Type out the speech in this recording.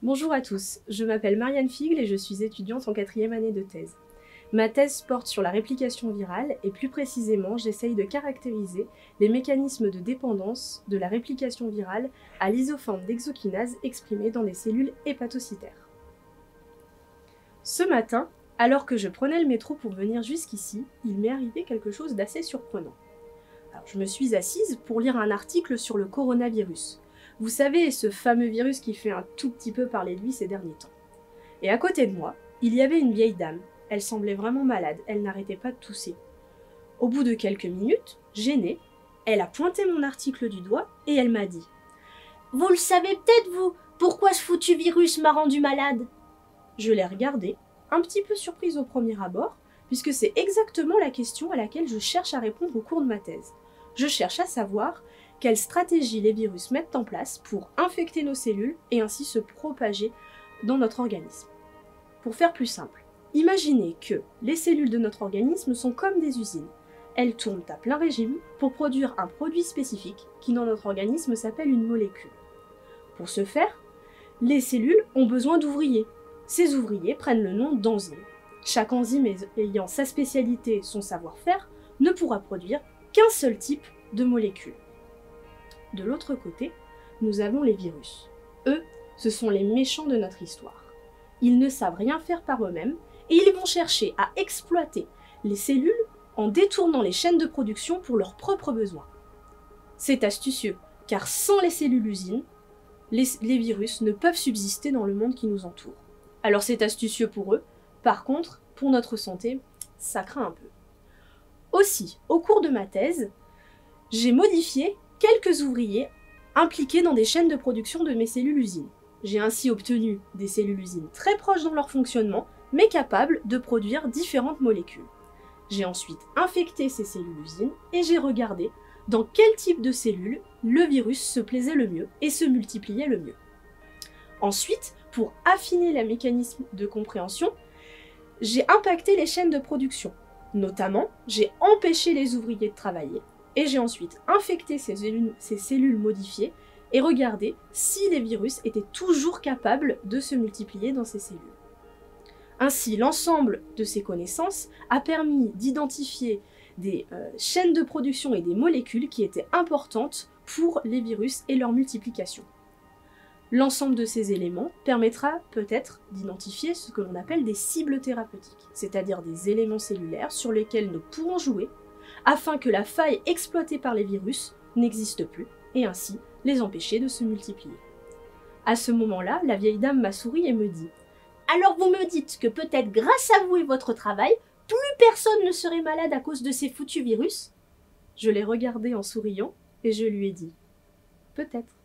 Bonjour à tous, je m'appelle Marianne Figle et je suis étudiante en 4e année de thèse. Ma thèse porte sur la réplication virale et plus précisément, j'essaye de caractériser les mécanismes de dépendance de la réplication virale à l'isoforme d'hexokinase exprimée dans des cellules hépatocytaires. Ce matin, alors que je prenais le métro pour venir jusqu'ici, il m'est arrivé quelque chose d'assez surprenant. Alors, je me suis assise pour lire un article sur le coronavirus. Vous savez, ce fameux virus qui fait un tout petit peu parler de lui ces derniers temps. Et à côté de moi, il y avait une vieille dame. Elle semblait vraiment malade, elle n'arrêtait pas de tousser. Au bout de quelques minutes, gênée, elle a pointé mon article du doigt et elle m'a dit « Vous le savez peut-être, vous, pourquoi ce foutu virus m'a rendu malade ?» Je l'ai regardée, un petit peu surprise au premier abord, puisque c'est exactement la question à laquelle je cherche à répondre au cours de ma thèse. Je cherche à savoir quelles stratégies les virus mettent en place pour infecter nos cellules et ainsi se propager dans notre organisme. Pour faire plus simple, imaginez que les cellules de notre organisme sont comme des usines. Elles tournent à plein régime pour produire un produit spécifique qui dans notre organisme s'appelle une molécule. Pour ce faire, les cellules ont besoin d'ouvriers. Ces ouvriers prennent le nom d'enzymes. Chaque enzyme ayant sa spécialité, son savoir-faire, ne pourra produire qu'un seul type de molécule. De l'autre côté, nous avons les virus. Eux, ce sont les méchants de notre histoire. Ils ne savent rien faire par eux-mêmes et ils vont chercher à exploiter les cellules en détournant les chaînes de production pour leurs propres besoins. C'est astucieux, car sans les cellules usines, les virus ne peuvent subsister dans le monde qui nous entoure. Alors c'est astucieux pour eux, par contre, pour notre santé, ça craint un peu. Aussi, au cours de ma thèse, j'ai modifié quelques ouvriers impliqués dans des chaînes de production de mes cellules usines. J'ai ainsi obtenu des cellules usines très proches dans leur fonctionnement, mais capables de produire différentes molécules. J'ai ensuite infecté ces cellules usines et j'ai regardé dans quel type de cellules le virus se plaisait le mieux et se multipliait le mieux. Ensuite, pour affiner les mécanismes de compréhension, j'ai impacté les chaînes de production. Notamment, j'ai empêché les ouvriers de travailler et j'ai ensuite infecté ces cellules modifiées et regardé si les virus étaient toujours capables de se multiplier dans ces cellules. Ainsi, l'ensemble de ces connaissances a permis d'identifier des chaînes de production et des molécules qui étaient importantes pour les virus et leur multiplication. L'ensemble de ces éléments permettra peut-être d'identifier ce que l'on appelle des cibles thérapeutiques, c'est-à-dire des éléments cellulaires sur lesquels nous pourrons jouer afin que la faille exploitée par les virus n'existe plus et ainsi les empêcher de se multiplier. À ce moment-là, la vieille dame m'a souri et me dit « Alors vous me dites que peut-être grâce à vous et votre travail, plus personne ne serait malade à cause de ces foutus virus ?» Je l'ai regardée en souriant et je lui ai dit « Peut-être. »